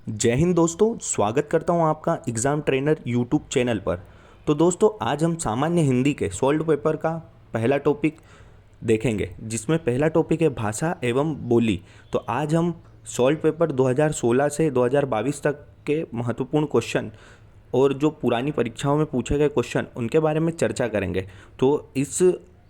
जय हिंद दोस्तों, स्वागत करता हूं आपका एग्ज़ाम ट्रेनर यूट्यूब चैनल पर। तो दोस्तों, आज हम सामान्य हिंदी के सोल्ड पेपर का पहला टॉपिक देखेंगे, जिसमें पहला टॉपिक है भाषा एवं बोली। तो आज हम सोल्ड पेपर 2016 से 2022 तक के महत्वपूर्ण क्वेश्चन और जो पुरानी परीक्षाओं में पूछे गए क्वेश्चन उनके बारे में चर्चा करेंगे। तो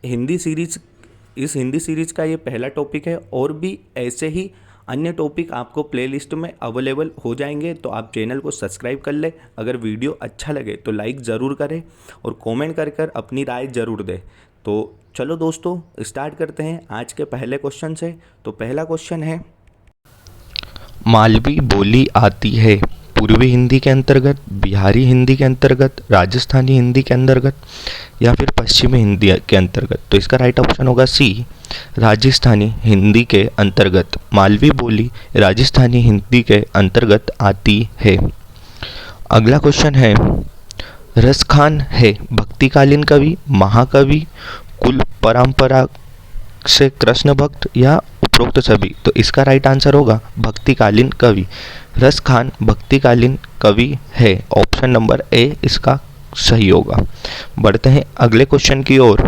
हिंदी सीरीज़ का ये पहला टॉपिक है और भी ऐसे ही अन्य टॉपिक आपको प्लेलिस्ट में अवेलेबल हो जाएंगे। तो आप चैनल को सब्सक्राइब कर ले। अगर वीडियो अच्छा लगे तो लाइक ज़रूर करें और कमेंट कर अपनी राय ज़रूर दें। तो चलो दोस्तों, स्टार्ट करते हैं आज के पहले क्वेश्चन से। तो पहला क्वेश्चन है, मालवी बोली आती है पूर्वी हिंदी के अंतर्गत, बिहारी हिंदी के अंतर्गत, राजस्थानी हिंदी के अंतर्गत या फिर पश्चिमी हिंदी के अंतर्गत। तो इसका राइट ऑप्शन होगा सी, राजस्थानी हिंदी के अंतर्गत। मालवी बोली राजस्थानी हिंदी के अंतर्गत आती है। अगला क्वेश्चन है, रसखान है भक्तिकालीन कवि, महाकवि, कुल परंपरा से कृष्ण भक्त या उपरोक्त सभी। तो इसका राइट आंसर होगा भक्तिकालीन कवि। रसखान भक्तिकालीन कवि है। ऑप्शन नंबर ए इसका सही होगा। बढ़ते हैं अगले क्वेश्चन की ओर।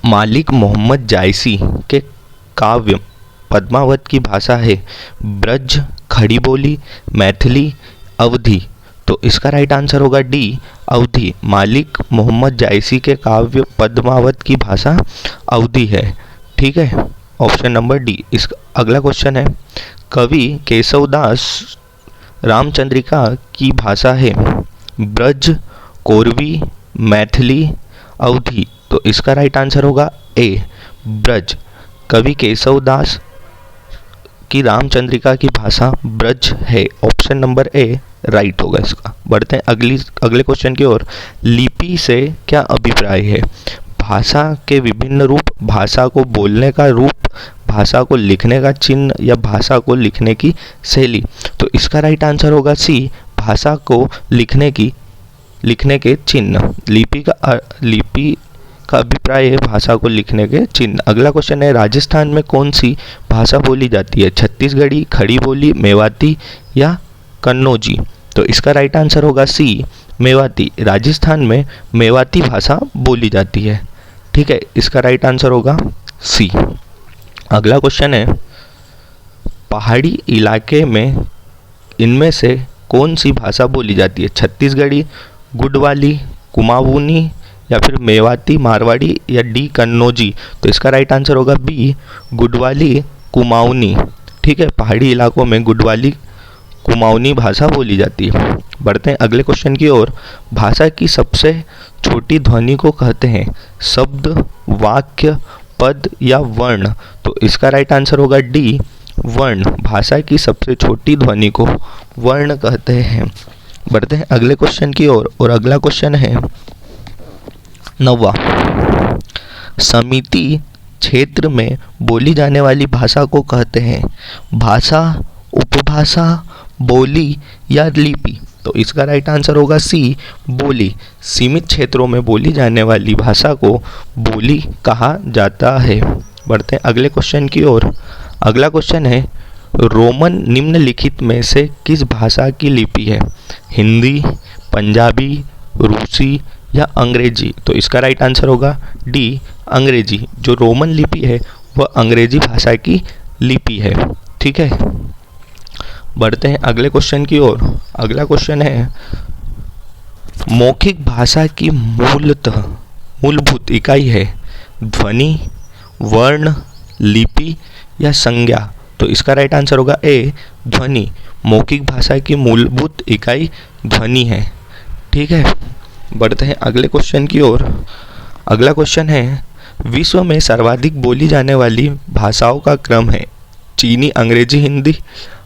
मालिक मोहम्मद जायसी के काव्य पद्मावत की भाषा है ब्रज, खड़ी बोली, मैथिली, अवधी। तो इसका राइट आंसर होगा डी, अवधी। मालिक मोहम्मद जायसी के काव्य पद्मावत की भाषा अवधी है। ठीक है, ऑप्शन नंबर डी। इस अगला क्वेश्चन है, कवि केशवदास रामचंद्रिका की भाषा है ब्रज, कोरवी, मैथिली, अवधी। तो इसका राइट आंसर होगा ए, ब्रज। कवि केशवदास की रामचंद्रिका की भाषा ब्रज है। ऑप्शन नंबर ए राइट होगा इसका। बढ़ते हैं अगले क्वेश्चन की ओर। लिपि से क्या अभिप्राय है? भाषा के विभिन्न रूप, भाषा को बोलने का रूप, भाषा को लिखने का चिन्ह या भाषा को लिखने की शैली। तो इसका राइट आंसर होगा सी, भाषा को लिखने के चिन्ह। लिपि का अभिप्राय है भाषा को लिखने के चिन्ह। अगला क्वेश्चन है, राजस्थान में कौन सी भाषा बोली जाती है? छत्तीसगढ़ी, खड़ी बोली, मेवाती या कन्नौजी। तो इसका राइट आंसर होगा सी, मेवाती। राजस्थान में मेवाती भाषा बोली जाती है। ठीक है, इसका राइट आंसर होगा सी। अगला क्वेश्चन है, पहाड़ी इलाके में इनमें से कौन सी भाषा बोली जाती है? छत्तीसगढ़ी, गुडवाली, कुमाऊनी या फिर मेवाती, मारवाड़ी या डी कन्नौजी। तो इसका राइट आंसर होगा बी, गुडवाली, कुमाऊनी। ठीक है, पहाड़ी इलाकों में गुडवाली, कुमाऊनी भाषा बोली जाती है। बढ़ते हैं अगले क्वेश्चन की ओर। भाषा की सबसे छोटी ध्वनि को कहते हैं शब्द, वाक्य, पद या वर्ण। तो इसका राइट आंसर होगा डी, वर्ण। भाषा की सबसे छोटी ध्वनि को वर्ण कहते हैं। बढ़ते हैं अगले क्वेश्चन की ओर और अगला क्वेश्चन है 9वां। समिति क्षेत्र में बोली जाने वाली भाषा को कहते हैं भाषा, उपभाषा, बोली या लिपि। तो इसका राइट आंसर होगा सी, बोली। सीमित क्षेत्रों में बोली जाने वाली भाषा को बोली कहा जाता है। बढ़ते हैं अगले क्वेश्चन की ओर। अगला क्वेश्चन है, रोमन निम्नलिखित में से किस भाषा की लिपि है? हिंदी, पंजाबी, रूसी या अंग्रेजी। तो इसका राइट आंसर होगा डी, अंग्रेजी। जो रोमन लिपि है वह अंग्रेजी भाषा की लिपि है। ठीक है, बढ़ते हैं अगले क्वेश्चन की ओर। अगला क्वेश्चन है, मौखिक भाषा की मूलभूत इकाई है ध्वनि, वर्ण, लिपि या संज्ञा। तो इसका राइट आंसर होगा ए, ध्वनि। मौखिक भाषा की मूलभूत इकाई ध्वनि है। ठीक है, बढ़ते हैं अगले क्वेश्चन की ओर। अगला क्वेश्चन है, विश्व में सर्वाधिक बोली जाने वाली भाषाओं का क्रम है चीनी अंग्रेजी हिंदी,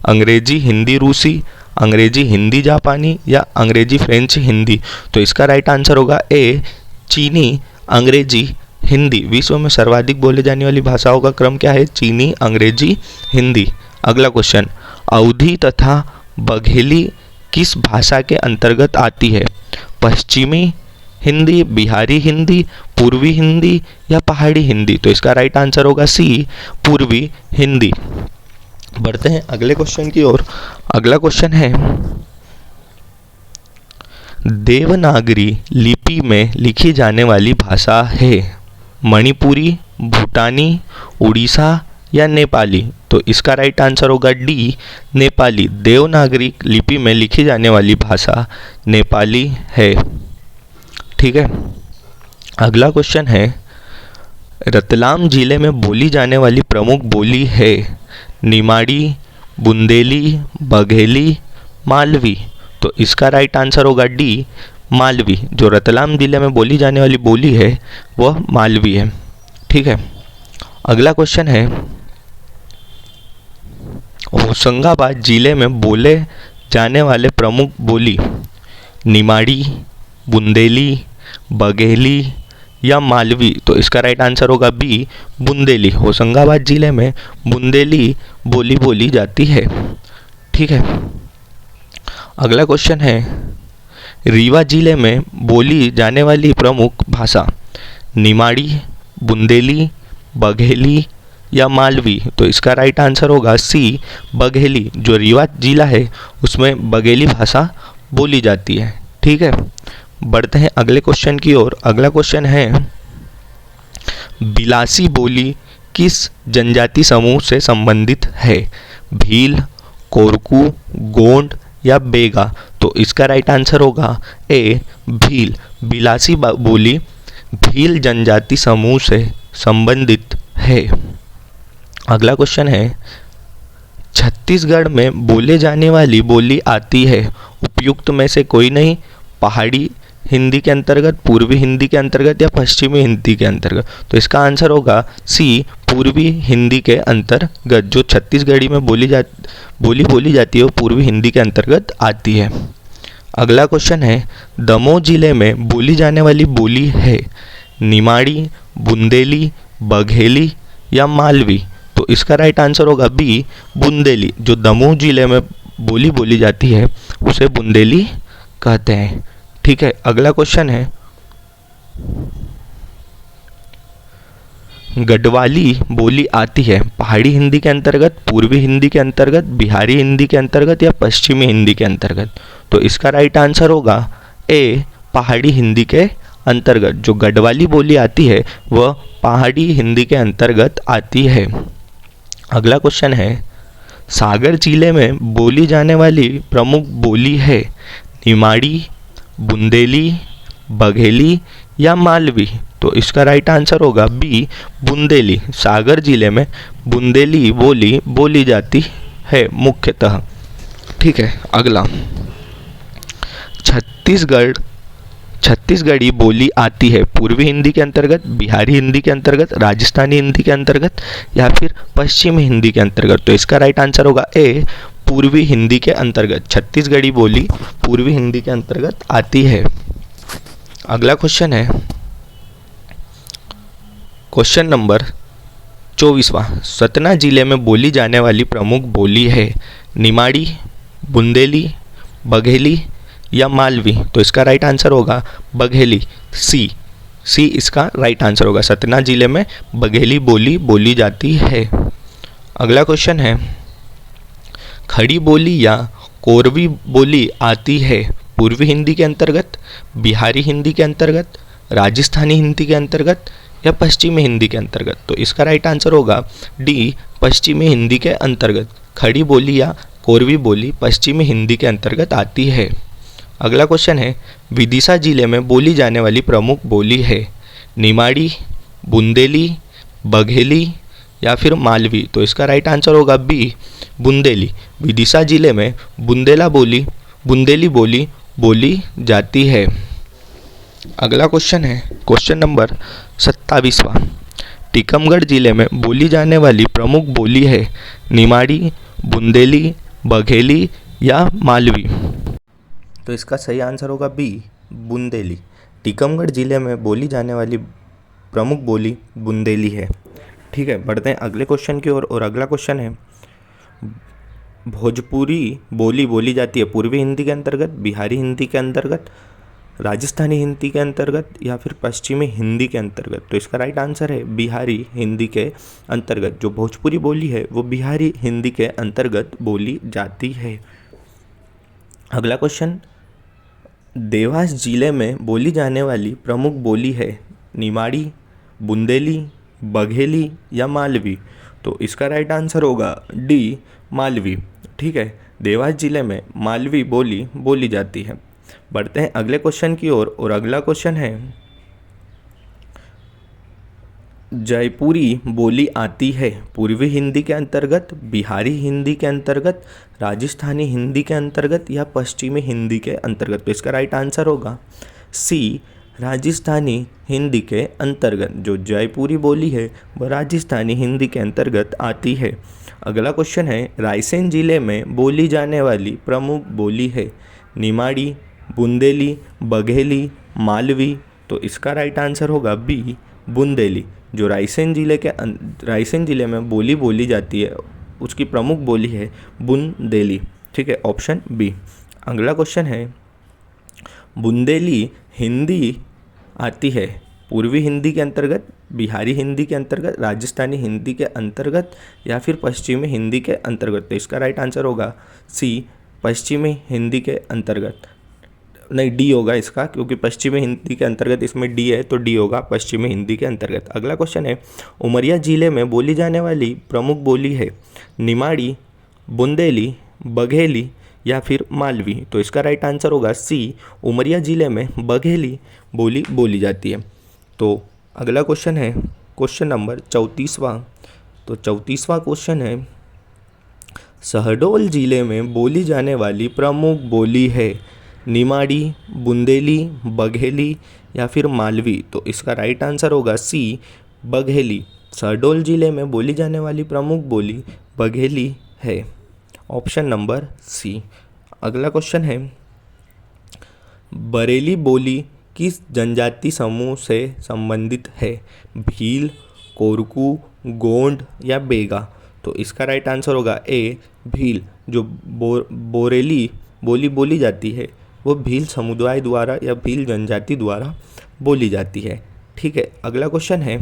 अंग्रेजी हिंदी रूसी, अंग्रेजी हिंदी जापानी या अंग्रेजी फ्रेंच हिंदी। तो इसका राइट आंसर होगा ए, चीनी अंग्रेजी हिंदी। विश्व में सर्वाधिक बोले जाने वाली भाषाओं का क्रम क्या है? चीनी अंग्रेजी हिंदी। अगला क्वेश्चन, अवधी तथा बघेली किस भाषा के अंतर्गत आती है? पश्चिमी हिंदी, बिहारी हिंदी, पूर्वी हिंदी या पहाड़ी हिंदी। तो इसका राइट आंसर होगा सी, पूर्वी हिंदी। बढ़ते हैं अगले क्वेश्चन की ओर। अगला क्वेश्चन है, देवनागरी लिपि में लिखी जाने वाली भाषा है मणिपुरी, भूटानी, उड़ीसा या नेपाली। तो इसका राइट आंसर होगा डी, नेपाली। देवनागरी लिपि में लिखी जाने वाली भाषा नेपाली है। ठीक है। अगला क्वेश्चन है, रतलाम जिले में बोली जाने वाली प्रमुख बोली है निमाड़ी, बुंदेली, बघेली, मालवी। तो इसका राइट आंसर होगा डी, मालवी। जो रतलाम जिले में बोली जाने वाली बोली है वह मालवी है। ठीक है। अगला क्वेश्चन है, होशंगाबाद जिले में बोले जाने वाले प्रमुख बोली निमाड़ी, बुंदेली, बघेली या मालवी। तो इसका राइट आंसर होगा बी, बुंदेली। होशंगाबाद जिले में बुंदेली बोली बोली जाती है। ठीक है। अगला क्वेश्चन है, रीवा जिले में बोली जाने वाली प्रमुख भाषा निमाड़ी, बुंदेली, बघेली या मालवी। तो इसका राइट आंसर होगा सी, बघेली। जो रीवा जिला है उसमें बघेली भाषा बोली जाती है। ठीक है। बढ़ते हैं अगले क्वेश्चन की ओर। अगला क्वेश्चन है, बिलासी बोली किस जनजाति समूह से संबंधित है भील, कोरकू, गोंड या बेगा। तो इसका राइट आंसर होगा ए, भील। बिलासी बोली भील जनजाति समूह से संबंधित है। अगला क्वेश्चन है, छत्तीसगढ़ में बोले जाने वाली बोली आती है उपयुक्त में से कोई नहीं, पहाड़ी हिंदी के अंतर्गत, पूर्वी हिंदी के अंतर्गत या पश्चिमी हिंदी के अंतर्गत। तो इसका आंसर होगा सी, पूर्वी हिंदी के अंतर्गत। जो छत्तीसगढ़ी में बोली जाती है वो पूर्वी हिंदी के अंतर्गत आती है। अगला क्वेश्चन है, दमोह जिले में बोली जाने वाली बोली है निमाड़ी, बुंदेली, बघेली या मालवी। तो इसका राइट आंसर होगा बी, बुंदेली। जो दमोह जिले में बोली जाती है उसे बुंदेली कहते हैं। ठीक है। अगला क्वेश्चन है, गढ़वाली बोली आती है पहाड़ी हिंदी के अंतर्गत, पूर्वी हिंदी के अंतर्गत, बिहारी हिंदी के अंतर्गत या पश्चिमी हिंदी के अंतर्गत। तो इसका राइट आंसर होगा ए, पहाड़ी हिंदी के अंतर्गत। जो गढ़वाली बोली आती है वह पहाड़ी हिंदी के अंतर्गत आती है। अगला क्वेश्चन है, सागर जिले में बोली जाने वाली प्रमुख बोली है निमाड़ी, बुंदेली, बघेली या मालवी। तो इसका राइट आंसर होगा बी, बुंदेली। सागर जिले में बुंदेली बोली बोली जाती है मुख्यतः। ठीक है। अगला, छत्तीसगढ़ी बोली आती है पूर्वी हिंदी के अंतर्गत, बिहारी हिंदी के अंतर्गत, राजस्थानी हिंदी के अंतर्गत या फिर पश्चिमी हिंदी के अंतर्गत। तो इसका राइट आंसर होगा ए, पूर्वी हिंदी के अंतर्गत। छत्तीसगढ़ी बोली पूर्वी हिंदी के अंतर्गत आती है। अगला क्वेश्चन है, क्वेश्चन नंबर 24वां, सतना जिले में बोली जाने वाली प्रमुख बोली है निमाड़ी, बुंदेली, बघेली या मालवी। तो इसका राइट आंसर होगा बघेली, सी इसका राइट आंसर होगा। सतना जिले में बघेली बोली बोली जाती है। अगला क्वेश्चन है, खड़ी बोली या कोरवी बोली आती है पूर्वी हिंदी के अंतर्गत, बिहारी हिंदी के अंतर्गत, राजस्थानी हिंदी के अंतर्गत या पश्चिमी हिंदी के अंतर्गत। तो इसका राइट आंसर होगा डी, पश्चिमी हिंदी के अंतर्गत। खड़ी बोली या कोरवी बोली पश्चिमी हिंदी के अंतर्गत आती है। अगला क्वेश्चन है, विदिशा जिले में बोली जाने वाली प्रमुख बोली है निमाड़ी, बुंदेली, बघेली या फिर मालवी। तो इसका राइट आंसर होगा बी, बुंदेली। विदिशा जिले में बुंदेली बोली बोली जाती है। अगला क्वेश्चन है, क्वेश्चन नंबर 27वां, टीकमगढ़ जिले में बोली जाने वाली प्रमुख बोली है निमाड़ी, बुंदेली, बघेली या मालवी। तो इसका सही आंसर होगा बी, बुंदेली। टीकमगढ़ जिले में बोली जाने वाली प्रमुख बोली बुंदेली है। ठीक है। बढ़ते हैं अगले क्वेश्चन की ओर और अगला क्वेश्चन है, भोजपुरी बोली बोली जाती है पूर्वी हिंदी के अंतर्गत, बिहारी हिंदी के अंतर्गत, राजस्थानी हिंदी के अंतर्गत या फिर पश्चिमी हिंदी के अंतर्गत? तो इसका राइट आंसर है बिहारी हिंदी के अंतर्गत। जो भोजपुरी बोली है वो बिहारी हिंदी के अंतर्गत बोली जाती है। अगला क्वेश्चन, देवास जिले में बोली जाने वाली प्रमुख बोली है निमाड़ी, बुंदेली, बघेली या मालवी? तो इसका राइट आंसर होगा डी, मालवी। ठीक है, देवास जिले में मालवी बोली बोली जाती है। बढ़ते हैं अगले क्वेश्चन की ओर और अगला क्वेश्चन है, जयपुरी बोली आती है पूर्वी हिंदी के अंतर्गत, बिहारी हिंदी के अंतर्गत, राजस्थानी हिंदी के अंतर्गत या पश्चिमी हिंदी के अंतर्गत? तो इसका राइट आंसर होगा सी, राजस्थानी हिंदी के अंतर्गत। जो जयपुरी बोली है वह राजस्थानी हिंदी के अंतर्गत आती है। अगला क्वेश्चन है, रायसेन जिले में बोली जाने वाली प्रमुख बोली है निमाड़ी, बुंदेली, बघेली, मालवी? तो इसका राइट आंसर होगा बी, बुंदेली। जो रायसेन जिले में बोली बोली जाती है उसकी प्रमुख बोली है बुंदेली। ठीक है, ऑप्शन बी। अगला क्वेश्चन है, बुंदेली हिंदी आती है पूर्वी हिंदी के अंतर्गत, बिहारी हिंदी के अंतर्गत, राजस्थानी हिंदी के अंतर्गत या फिर पश्चिमी हिंदी के अंतर्गत? तो इसका राइट आंसर होगा सी, पश्चिमी हिंदी के अंतर्गत। नहीं, डी होगा इसका, क्योंकि पश्चिमी हिंदी के अंतर्गत इसमें डी है, तो डी होगा पश्चिमी हिंदी के अंतर्गत। अगला क्वेश्चन है, उमरिया जिले में बोली जाने वाली प्रमुख बोली है निमाड़ी, बुंदेली, बघेली या फिर मालवी? तो इसका राइट आंसर होगा सी, उमरिया जिले में बघेली बोली बोली जाती है। तो अगला क्वेश्चन है क्वेश्चन नंबर 34वां। तो 34वां क्वेश्चन है, शहडोल जिले में बोली जाने वाली प्रमुख बोली है निमाड़ी, बुंदेली, बघेली या फिर मालवी? तो इसका राइट आंसर होगा सी, बघेली। शहडोल जिले में बोली जाने वाली प्रमुख बोली बघेली है, ऑप्शन नंबर सी। अगला क्वेश्चन है, बरेली बोली किस जनजाति समूह से संबंधित है? भील, कोरकू, गोंड या बेगा? तो इसका राइट आंसर होगा ए, भील। जो बोरेली बोली बोली जाती है वो भील समुदाय द्वारा या भील जनजाति द्वारा बोली जाती है। ठीक है, अगला क्वेश्चन है,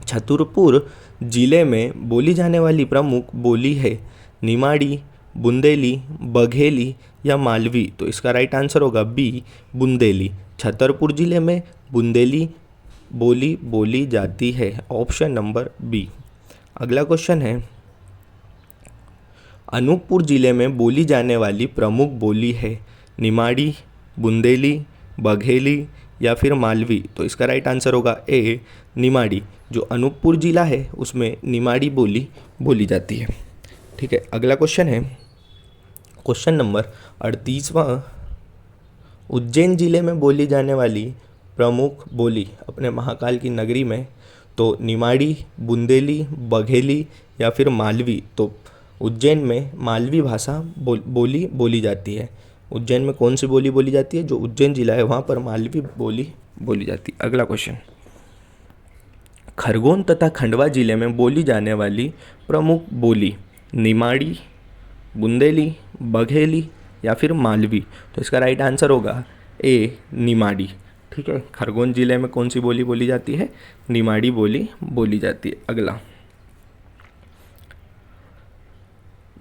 छतरपुर जिले में बोली जाने वाली प्रमुख बोली है निमाड़ी, बुंदेली, बघेली या मालवी? तो इसका राइट आंसर होगा बी, बुंदेली। छतरपुर जिले में बुंदेली बोली बोली जाती है, ऑप्शन नंबर बी। अगला क्वेश्चन है, अनूपपुर जिले में बोली जाने वाली प्रमुख बोली है निमाड़ी, बुंदेली, बघेली या फिर मालवी? तो इसका राइट आंसर होगा ए, निमाड़ी। जो अनूपपुर जिला है उसमें निमाड़ी बोली बोली जाती है। ठीक है, अगला क्वेश्चन है क्वेश्चन नंबर 38वां, उज्जैन जिले में बोली जाने वाली प्रमुख बोली अपने महाकाल की नगरी में? तो निमाड़ी, बुंदेली, बघेली या फिर मालवी? तो उज्जैन में मालवी भाषा बोली बोली जाती है। उज्जैन में कौन सी बोली बोली जाती है? जो उज्जैन जिला है वहाँ पर मालवी बोली बोली जाती है। अगला क्वेश्चन, खरगोन तथा खंडवा जिले में बोली जाने वाली प्रमुख बोली निमाड़ी, बुंदेली, बघेली या फिर मालवी? तो इसका राइट आंसर होगा ए, निमाड़ी। ठीक है, खरगोन जिले में कौन सी बोली बोली जाती है? निमाड़ी बोली बोली जाती है। अगला,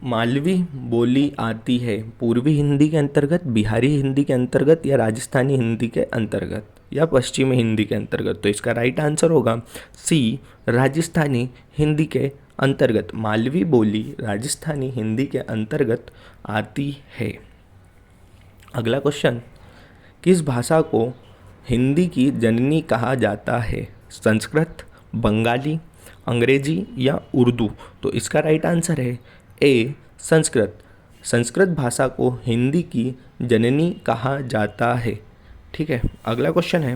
मालवी बोली आती है पूर्वी हिंदी के अंतर्गत, बिहारी हिंदी के अंतर्गत या राजस्थानी हिंदी के अंतर्गत या पश्चिमी हिंदी के अंतर्गत? तो इसका राइट आंसर होगा सी, राजस्थानी हिंदी के अंतर्गत। मालवी बोली राजस्थानी हिंदी के अंतर्गत आती है। अगला क्वेश्चन, किस भाषा को हिंदी की जननी कहा जाता है? संस्कृत, बंगाली, अंग्रेजी या उर्दू? तो इसका राइट आंसर है ए, संस्कृत। संस्कृत भाषा को हिंदी की जननी कहा जाता है। ठीक है, अगला क्वेश्चन है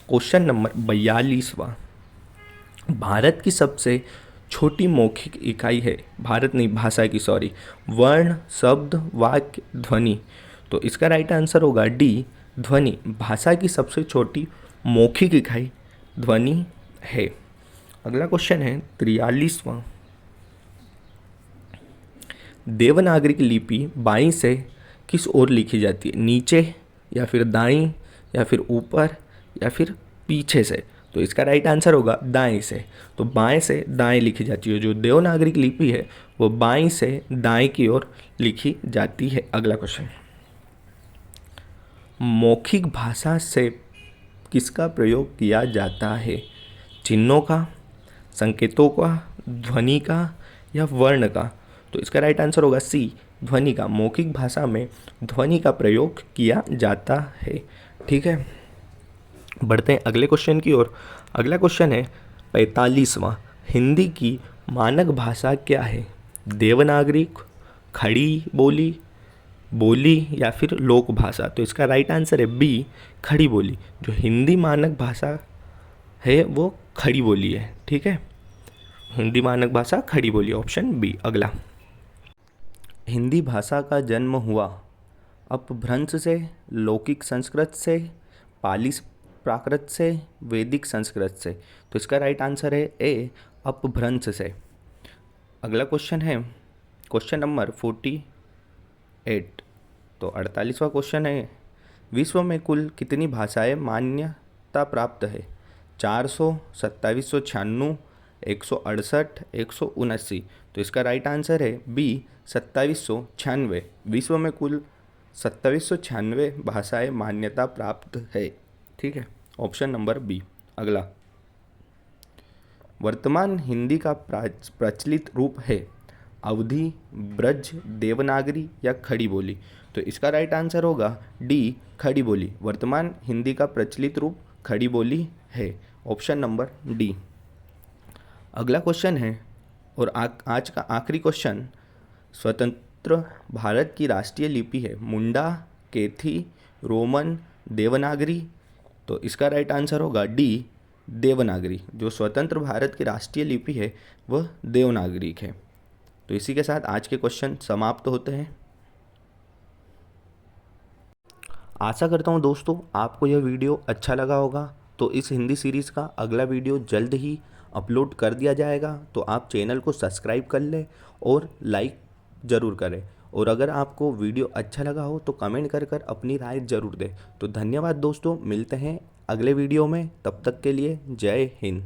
क्वेश्चन नंबर 42वां। भारत की सबसे छोटी मौखिक इकाई है, भारत नहीं भाषा की, सॉरी, वर्ण, शब्द, वाक्य, ध्वनि? तो इसका राइट आंसर होगा डी, ध्वनि। भाषा की सबसे छोटी मौखिक इकाई ध्वनि है। अगला क्वेश्चन है 43वां। देवनागरी लिपि बाईं से किस ओर लिखी जाती है? नीचे या फिर दाईं या फिर ऊपर या फिर पीछे से। तो इसका राइट आंसर होगा दाएं से। तो बाएं से दाएं लिखी जाती है, जो देवनागरी लिपि है वो बाएं से दाएं की ओर लिखी जाती है। अगला क्वेश्चन, मौखिक भाषा से किसका प्रयोग किया जाता है? चिन्हों का, संकेतों का, ध्वनि का या वर्ण का? तो इसका राइट आंसर होगा सी, ध्वनि का। मौखिक भाषा में ध्वनि का प्रयोग किया जाता है। ठीक है, बढ़ते हैं अगले क्वेश्चन की ओर। अगला क्वेश्चन है 45वां, हिंदी की मानक भाषा क्या है? देवनागरी, खड़ी बोली, बोली या फिर लोक भाषा? तो इसका राइट आंसर है बी, खड़ी बोली। जो हिंदी मानक भाषा है वो खड़ी बोली है। ठीक है, हिंदी मानक भाषा खड़ी बोली, ऑप्शन बी। अगला, हिंदी भाषा का जन्म हुआ अपभ्रंश से, लौकिक संस्कृत से, पाली प्राकृत से, वैदिक संस्कृत से? तो इसका राइट आंसर है ए, अपभ्रंश से। अगला क्वेश्चन है क्वेश्चन नंबर 48। तो 48वां क्वेश्चन है, विश्व में कुल कितनी भाषाएं मान्यता प्राप्त है? 400, 2796, 168, 179? तो इसका राइट आंसर है बी, 2796। विश्व में कुल 2796 भाषाएं मान्यता प्राप्त है। ठीक है, ऑप्शन नंबर बी। अगला, वर्तमान हिंदी का प्रचलित रूप है अवधी, ब्रज, देवनागरी या खड़ी बोली? तो इसका राइट आंसर होगा डी, खड़ी बोली। वर्तमान हिंदी का प्रचलित रूप खड़ी बोली है, ऑप्शन नंबर डी। अगला क्वेश्चन है और आज का आखिरी क्वेश्चन, स्वतंत्र भारत की राष्ट्रीय लिपि है मुंडा, कैथी, रोमन, देवनागरी? तो इसका राइट आंसर होगा डी, देवनागरी। जो स्वतंत्र भारत की राष्ट्रीय लिपि है वह देवनागरी है। तो इसी के साथ आज के क्वेश्चन समाप्त होते हैं। आशा करता हूँ दोस्तों आपको यह वीडियो अच्छा लगा होगा। तो इस हिंदी सीरीज़ का अगला वीडियो जल्द ही अपलोड कर दिया जाएगा, तो आप चैनल को सब्सक्राइब कर लें और लाइक ज़रूर करें। और अगर आपको वीडियो अच्छा लगा हो तो कमेंट कर अपनी राय ज़रूर दें। तो धन्यवाद दोस्तों, मिलते हैं अगले वीडियो में। तब तक के लिए जय हिंद।